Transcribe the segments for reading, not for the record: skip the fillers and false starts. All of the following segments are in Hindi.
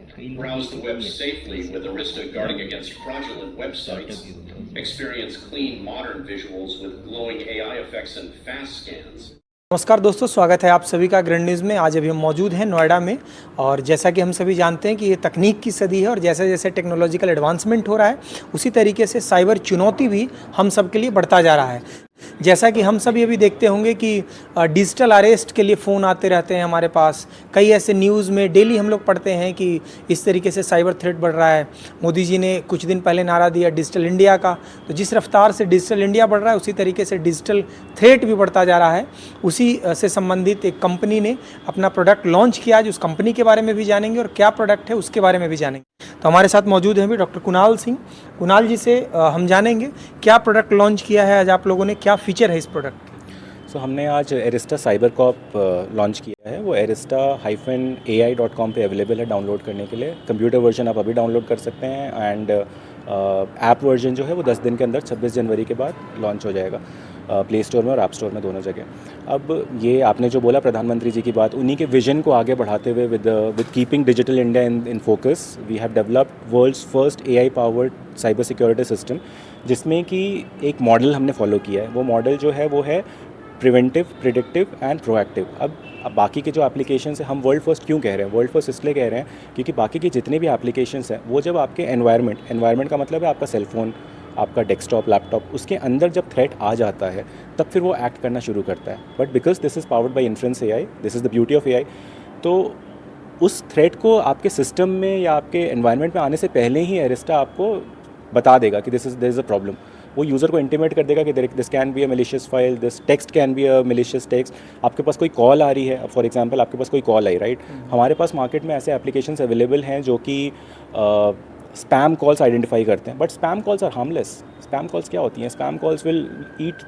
Browse the web safely with Arista guarding against fraudulent websites. Experience clean, modern visuals with glowing AI effects and fast scans. नमस्कार दोस्तों, स्वागत है आप सभी का ग्रैंड न्यूज़ में। आज अभी हम मौजूद हैं नोएडा में और जैसा कि हम सभी जानते हैं कि ये तकनीक की सदी है और जैसे जैसे टेक्नोलॉजिकल एडवांसमेंट हो रहा है उसी तरीके से साइबर चुनौती भी हम सब के लिए बढ़ता जा रहा है। जैसा कि हम सभी अभी देखते होंगे कि डिजिटल अरेस्ट के लिए फ़ोन आते रहते हैं हमारे पास। कई ऐसे न्यूज़ में डेली हम लोग पढ़ते हैं कि इस तरीके से साइबर थ्रेट बढ़ रहा है। मोदी जी ने कुछ दिन पहले नारा दिया डिजिटल इंडिया का, तो जिस रफ्तार से डिजिटल इंडिया बढ़ रहा है उसी तरीके से डिजिटल थ्रेट भी बढ़ता जा रहा है। उसी से संबंधित एक कंपनी ने अपना प्रोडक्ट लॉन्च किया। आज उस कंपनी के बारे में भी जानेंगे और क्या प्रोडक्ट है उसके बारे में भी जानेंगे। तो हमारे साथ मौजूद हैं भी डॉक्टर कुणाल सिंह। कुणाल जी से हम जानेंगे क्या प्रोडक्ट लॉन्च किया है आज आप लोगों ने, क्या फीचर है इस प्रोडक्ट। हमने आज एरिस्टा साइबर कॉप लॉन्च किया है। वो arista-ai.com पे अवेलेबल है डाउनलोड करने के लिए। कंप्यूटर वर्जन आप अभी डाउनलोड कर सकते हैं एंड ऐप वर्जन जो है वो 10 दिन के अंदर 26 जनवरी के बाद लॉन्च हो जाएगा प्ले स्टोर में और ऐप स्टोर में, दोनों जगह। अब ये आपने जो बोला प्रधानमंत्री जी की बात, उन्हीं के विजन को आगे बढ़ाते हुए with keeping digital India in focus, we have developed world's first AI powered cyber security system, जिसमें कि एक मॉडल हमने फॉलो किया है। वो मॉडल जो है वो है प्रिवेंटिव, प्रिडिक्टिव एंड प्रोएक्टिव। अब बाकी के जो एप्लीकेशंस हैं, हम वर्ल्ड फर्स्ट क्यों कह रहे हैं? वर्ल्ड फर्स्ट इसलिए कह रहे हैं क्योंकि बाकी के जितने भी एप्लीकेशंस हैं वो जब आपके एनवायरनमेंट का मतलब है आपका सेलफोन, आपका डेस्कटॉप, लैपटॉप, उसके अंदर जब थ्रेट आ जाता है तब फिर वो एक्ट करना शुरू करता है। But because this is powered by inference AI, this is the beauty of AI, तो उस थ्रेट को आपके सिस्टम में या आपके एनवायरनमेंट में आने से पहले ही एरिस्टा आपको बता देगा कि देयर इज़ अ प्रॉब्लम। वो यूज़र को इंटीमेट कर देगा कि this can be a malicious file, this text can be a malicious text. आपके पास कोई कॉल आ रही है, फॉर एग्जांपल आपके पास कोई कॉल आई, राइट? हमारे पास मार्केट में ऐसे एप्लीकेशंस अवेलेबल हैं जो कि स्पैम कॉल्स आइडेंटिफाई करते हैं। But spam calls are harmless. Spam calls क्या होती हैं? Spam calls will eat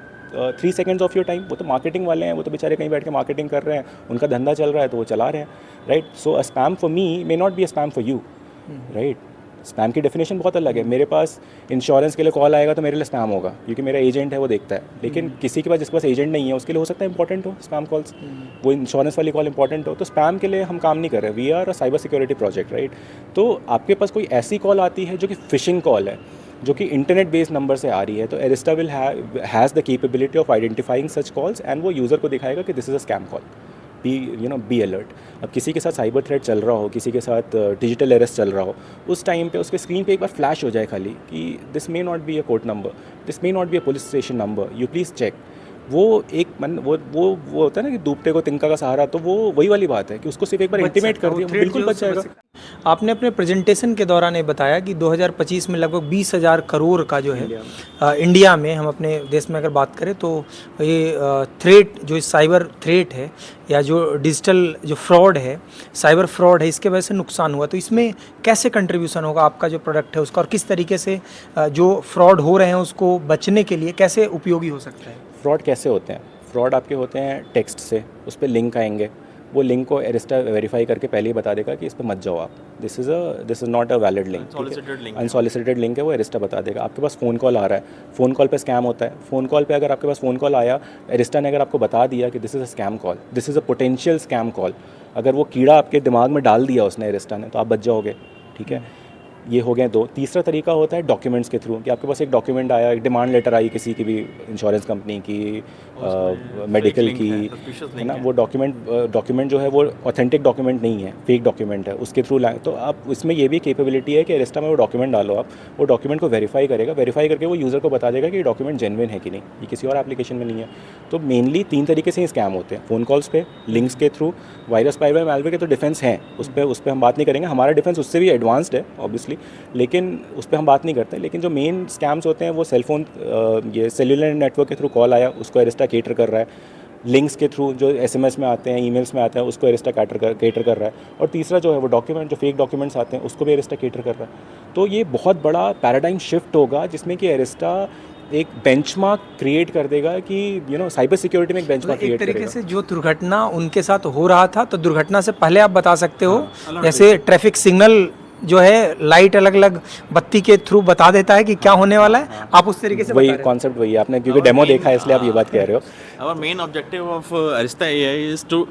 3 seconds of your time. वो तो मार्केटिंग वाले हैं, वो तो बेचारे कहीं बैठ के मार्केटिंग कर रहे हैं, उनका धंधा चल रहा है तो वो चला रहे हैं, right? So a spam for me may not be a spam for you, right? Spam की डेफिनेशन बहुत अलग है। मेरे पास इंश्योरेंस के लिए कॉल आएगा तो मेरे लिए स्पैम होगा क्योंकि मेरा एजेंट है, वो देखता है। लेकिन किसी के पास जिसके पास एजेंट नहीं है उसके लिए हो सकता है इंपॉर्टेंट हो स्पैम कॉल्स, वो इंश्योरेंस वाली कॉल इंपॉर्टेंट हो। तो स्पैम के लिए हम काम नहीं कर रहे, we are a cyber security project, right? तो आपके पास कोई ऐसी कॉल आती है जो कि फिशिंग कॉल है, जो कि इंटरनेट बेस्ड नंबर से आ रही है, तो Arista will has the capability of identifying such calls and वो यूज़र को दिखाएगा कि this is a scam call, be alert. अब किसी के साथ साइबर थ्रेट चल रहा हो, किसी के साथ डिजिटल अरेस्ट चल रहा हो, उस टाइम पे उसके स्क्रीन पे एक बार फ्लैश हो जाए खाली कि this may not be a court number, this may not be a police station number, you please check. वो एक वो होता है ना कि डूबते को तिनका का सहारा, तो वो वही वाली बात है कि उसको सिर्फ एक बार इंटीमेट कर दिया, बिल्कुल बच जाएगा। आपने अपने प्रेजेंटेशन के दौरान ये बताया कि 2025 में लगभग 20,000 करोड़ का जो है इंडिया में, हम अपने देश में अगर बात करें तो ये थ्रेट, जो साइबर थ्रेट है या जो डिजिटल जो फ्रॉड है, साइबर फ्रॉड है, इसके वजह से नुकसान हुआ। तो इसमें कैसे कंट्रीब्यूशन होगा आपका जो प्रोडक्ट है उसका, और किस तरीके से जो फ्रॉड हो रहे हैं उसको बचने के लिए कैसे उपयोगी हो सकता है? फ्रॉड कैसे होते हैं? फ्रॉड आपके होते हैं टेक्स्ट से, उस पर लिंक आएंगे, वो लिंक को एरिस्टा वेरीफाई करके पहले ही बता देगा कि इस पर मत जाओ आप, this is not a valid link, unsolicited link है, वो एरिस्टा बता देगा। आपके पास फ़ोन कॉल आ रहा है, फ़ोन कॉल पे स्कैम होता है। फ़ोन कॉल पे अगर आपके पास फ़ोन कॉल आया, एरिस्टा ने अगर आपको बता दिया कि this is a scam call, this is a potential scam call, अगर वो कीड़ा आपके दिमाग में डाल दिया उसने एरिस्टा ने, तो आप बच जाओगे, ठीक है? ये हो गए दो। तीसरा तरीका होता है डॉक्यूमेंट्स के थ्रू, कि आपके पास एक डॉक्यूमेंट आया, एक डिमांड लेटर आई किसी की भी, इंश्योरेंस कंपनी की, मेडिकल की, है ना, वो डॉक्यूमेंट जो है वो ऑथेंटिक डॉक्यूमेंट नहीं है, फेक डॉक्यूमेंट है, उसके थ्रू तो आप इसमें ये भी कैपेबिलिटी है कि एरिस्टा में वो डॉक्यूमेंट डालो, आप वो डॉक्यूमेंट को वेरीफाई करेगा, वेरीफाई करके वो यूज़र को बता देगा कि ये डॉक्यूमेंट जेन्युइन है कि नहीं, ये किसी और एप्लीकेशन में नहीं है। तो मेनली 3 तरीके से ही स्कैम होते हैं, फ़ोन कॉल्स पे, लिंक्स के थ्रू, वायरस, स्पाईवेयर, मैलवेयर के तो डिफेंस हैं, उस पर हम बात नहीं करेंगे, हमारा डिफेंस उससे भी एडवांस्ड है ऑब्वियसली, लेकिन उस पर हम बात नहीं करते। लेकिन जो मेन स्कैम्स होते हैं वो सेलफोन, ये सेल्यूलर नेटवर्क के थ्रू कॉल आया, उसको एरिस्टा केटर कर रहा है, लिंक्स के थ्रू जो SMS में आते हैं, ईमेल्स में आते हैं, उसको एरिस्टा केटर कर रहा है, और तीसरा जो है वो डॉक्यूमेंट, जो फेक डॉक्यूमेंट्स आते हैं, उसको भी एरिस्टा केटर कर रहा है। तो ये बहुत बड़ा पैराडाइम शिफ्ट होगा जिसमें कि एरिस्टा एक बेंचमार्क क्रिएट कर देगा कि साइबर सिक्योरिटी में एक बेंचमार्क क्रिएट करेगा। एक तरीके से जो दुर्घटना उनके साथ हो रहा था, तो दुर्घटना से पहले आप बता सकते हो, जैसे ट्रैफिक सिग्नल जो है, लाइट अलग अलग बत्ती के थ्रू बता देता है कि क्या होने वाला है, आप उस तरीके से वही कॉन्सेप्ट वही आपने, क्योंकि डेमो देखा है इसलिए आप ये बात कह रहे हो। Our main objective of Arista AI is to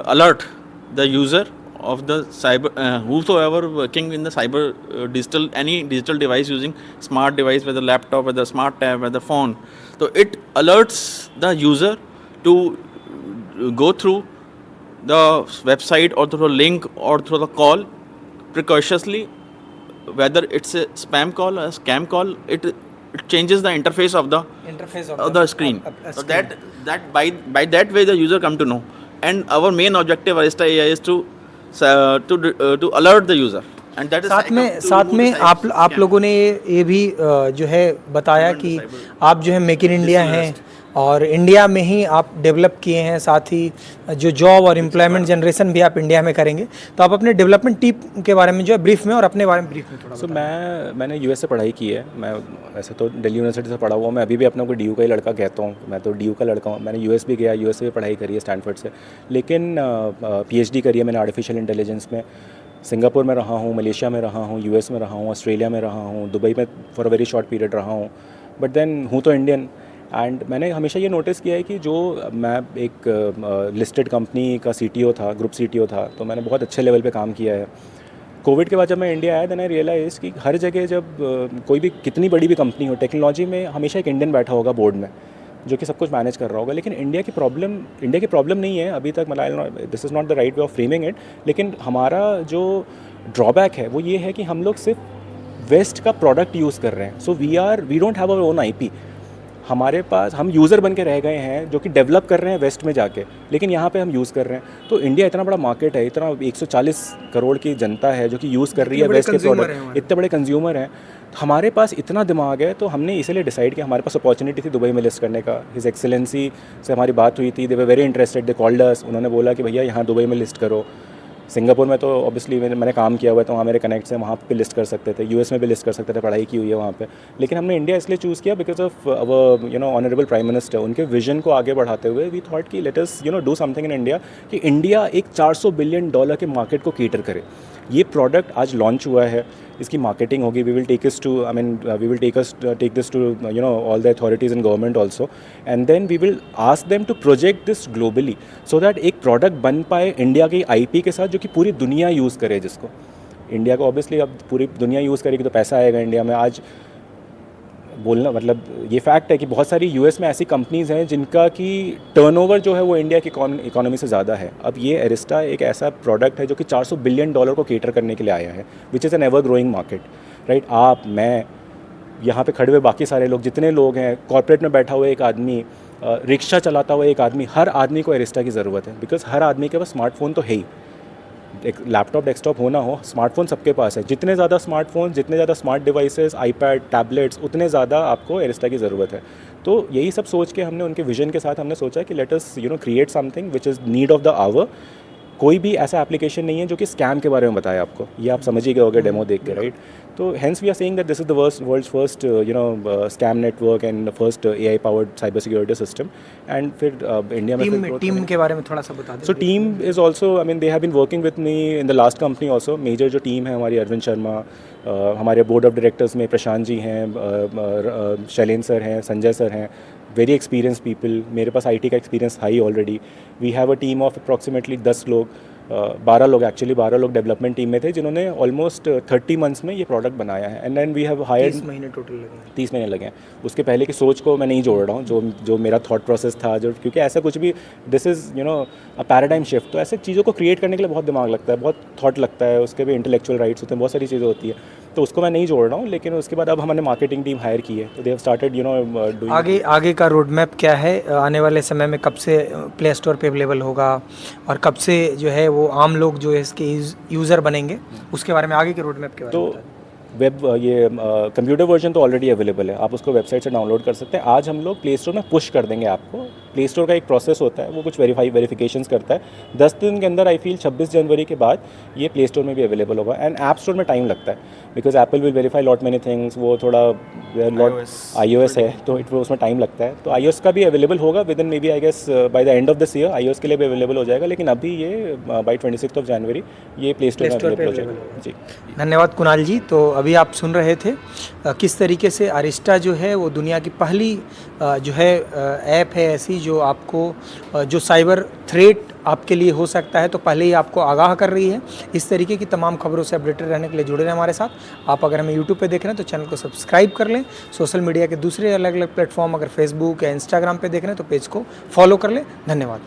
alert the user of the cyber whosoever working in the cyber digital, any digital device using smart device, whether laptop, whether smart tab, whether phone. So it alerts the user to go through the website or through a link or through the call precautiously, whether it's a spam call or a scam call. It changes the interface of the screen. So that by that way the user come to know. And our main objective Arista AI is to alert the user. And that is साथ में आप लोगों ने ये भी जो है बताया कि आप जो है मेक इन इंडिया हैं और इंडिया में ही आप डेवलप किए हैं, साथ ही जो जॉब और एम्प्लॉयमेंट जनरेशन भी आप इंडिया में करेंगे। तो आप अपने डेवलपमेंट टीम के बारे में जो है ब्रीफ में और अपने बारे में ब्रीफ में थोड़ा मैंने यूएस से पढ़ाई की है। मैं वैसे तो दिल्ली यूनिवर्सिटी से पढ़ा हुआ हूँ। मैं अभी भी अपने को DU का ही लड़का कहता हूँ। मैं तो DU का लड़का हूँ। मैंने यूएस भी गया, यूएस से भी पढ़ाई करी है स्टैनफोर्ड से, लेकिन PhD करी है मैंने आर्टिफिशियल इंटेलिजेंस में। सिंगापुर में रहा हूँ, मलेशिया में रहा हूँ, यूएस में रहा हूँ, ऑस्ट्रेलिया में रहा हूँ, दुबई में for a very short period रहा हूँ, बट देन हूँ तो इंडियन। एंड मैंने हमेशा ये नोटिस किया है कि जो मैं एक लिस्टेड कंपनी का CTO था, ग्रुप CTO था, तो मैंने बहुत अच्छे लेवल पे काम किया है। कोविड के बाद जब मैं इंडिया आया, देन आई रियलाइज़ कि हर जगह जब कोई भी कितनी बड़ी भी कंपनी हो टेक्नोलॉजी में, हमेशा एक इंडियन बैठा होगा बोर्ड में जो कि सब कुछ मैनेज कर रहा होगा। लेकिन इंडिया की प्रॉब्लम नहीं है अभी तक, मतलब this is not the right way of framing it, लेकिन हमारा जो ड्रॉबैक है वो ये है कि हम लोग सिर्फ वेस्ट का प्रोडक्ट यूज़ कर रहे हैं। So we don't have our own IP। हमारे पास हम यूज़र बन के रह गए हैं जो कि डेवलप कर रहे हैं वेस्ट में जाके, लेकिन यहाँ पे हम यूज़ कर रहे हैं। तो इंडिया इतना बड़ा मार्केट है, इतना 140 करोड़ की जनता है जो कि यूज़ कर रही है वेस्ट के प्रोडक्ट, इतने बड़े कंज्यूमर हैं। हमारे पास इतना दिमाग है, तो हमने इसीलिए डिसाइड किया। हमारे पास अपॉर्चुनिटी थी दुबई में लिस्ट करने का। हिज एक्सेलेंसी से हमारी बात हुई थी, they were very interested, they called us. उन्होंने बोला कि भैया यहाँ दुबई में लिस्ट करो। सिंगापुर में तो ऑब्वियसली मैंने काम किया हुआ है, तो वहाँ मेरे कनेक्ट्स हैं, वहाँ पे लिस्ट कर सकते थे। यूएस में भी लिस्ट कर सकते थे, पढ़ाई की हुई है वहाँ पे। लेकिन हमने इंडिया इसलिए चूज़ किया because of our honourable prime minister. उनके विजन को आगे बढ़ाते हुए वी थॉट कि let us do something in India, कि इंडिया एक $400 बिलियन के मार्केट को कैटर करे। ये प्रोडक्ट आज लॉन्च हुआ है, इसकी मार्केटिंग होगी। We will take this to all the authorities in government also, and then we will ask them to project this globally, so that एक प्रोडक्ट बन पाए इंडिया की IP के साथ, जो कि पूरी दुनिया यूज़ करे। जिसको इंडिया को ऑब्वियसली अब पूरी दुनिया यूज़ करेगी तो पैसा आएगा इंडिया में। आज बोलना मतलब ये फैक्ट है कि बहुत सारी US में ऐसी कंपनीज़ हैं जिनका कि टर्नओवर जो है वो इंडिया की इकोनॉमी से ज़्यादा है। अब ये एरिस्टा एक ऐसा प्रोडक्ट है जो कि $400 बिलियन को कैटर करने के लिए आया है, which is an ever growing market, right. आप, मैं, यहाँ पे खड़े हुए बाकी सारे लोग, जितने लोग हैं, कॉर्पोरेट में बैठा हुआ एक आदमी, रिक्शा चलाता हुआ एक आदमी, हर आदमी को एरिस्टा की ज़रूरत है। बिकॉज हर आदमी के पास स्मार्टफोन तो है ही, एक लैपटॉप डेस्कटॉप होना हो, स्मार्टफोन सबके पास है। जितने ज़्यादा स्मार्टफोन, जितने ज़्यादा स्मार्ट डिवाइसेस, iPad, टैबलेट्स, उतने ज़्यादा आपको एरिस्टा की ज़रूरत है। तो यही सब सोच के हमने उनके विजन के साथ हमने सोचा कि let us create something which is need of the hour. कोई भी ऐसा एप्लीकेशन नहीं है जो कि स्कैम के बारे में बताए आपको, ये आप समझ ही गए होगे डेमो देख के, राइट। तो hence we are saying that this is the world's first scam network and first AI powered cyber security system. And फिर इंडिया में टीम के बारे में थोड़ा सा बता दें। So team is also, I mean they have been working with me in the last company also. Major जो टीम है हमारी, अरविंद शर्मा, हमारे बोर्ड ऑफ डायरेक्टर्स में प्रशांत जी हैं, शैलेंद्र सर हैं, संजय सर हैं, वेरी एक्सपीरियंस पीपल। मेरे पास IT का एक्सपीरियंस था ही already. We have a team of approximately 10 लोग, 12 लोग एक्चुअली, 12 लोग डेवलपमेंट टीम में थे जिन्होंने ऑलमोस्ट 30 मंथ्स में ये प्रोडक्ट बनाया है। And then we have hired 30 महीने टोटल लगे। 30 महीने लगे हैं। उसके पहले की सोच को मैं नहीं जोड़ रहा हूँ, जो मेरा थॉट प्रोसेस था, जो क्योंकि ऐसा कुछ भी, this is a paradigm shift. तो ऐसे चीज़ों को क्रिएट करने के लिए बहुत दिमाग लगता है, बहुत थॉट लगता है, उसके भी इंटेलेक्चुअल राइट्स होते हैं, बहुत सारी चीज़ें होती है। तो उसको मैं नहीं जोड़ रहा हूँ। लेकिन उसके बाद अब हमने मार्केटिंग टीम हायर की है, तो दे हैव स्टार्टेड डूइंग। आगे का रोड मैप क्या है? आने वाले समय में कब से प्ले स्टोर पे अवेलेबल होगा और कब से जो है वो आम लोग जो है इसके यूज़र बनेंगे, उसके बारे में आगे के रोड मैप के बारे में बताएं। वेब ये कंप्यूटर वर्जन तो ऑलरेडी अवेलेबल है, आप उसको वेबसाइट से डाउनलोड कर सकते हैं। आज हम लोग प्ले स्टोर में पुश कर देंगे आपको। प्ले स्टोर का एक प्रोसेस होता है, वो कुछ वेरिफिकेशंस करता है। 10 दिन के अंदर, आई फील 26 जनवरी के बाद ये प्ले स्टोर में भी अवेलेबल होगा। एंड ऐप स्टोर में टाइम लगता है because Apple will verify lot many things. वो थोड़ा iOS है तो उसमें टाइम लगता है। तो iOS का भी अवेलेबल होगा within may be I guess by the end of this year. iOS के लिए भी अवेलेबल हो जाएगा, लेकिन अभी ये बाई 26 जनवरी ये प्ले स्टोर में अवेलेबल हो जाएगा। जी, धन्यवाद कुणाल जी। तो अभी आप सुन रहे थे किस तरीके से अरिस्टा जो है वो दुनिया की पहली जो है ऐप है ऐसी जो आपको जो साइबर थ्रेट आपके लिए हो सकता है तो पहले ही आपको आगाह कर रही है। इस तरीके की तमाम खबरों से अपडेटेड रहने के लिए जुड़े रहें हमारे साथ। आप अगर हमें यूट्यूब पे देख रहे हैं तो चैनल को सब्सक्राइब कर लें। सोशल मीडिया के दूसरे अलग अलग प्लेटफॉर्म अगर फेसबुक या इंस्टाग्राम पे देख रहे हैं तो पेज को फॉलो कर लें। धन्यवाद।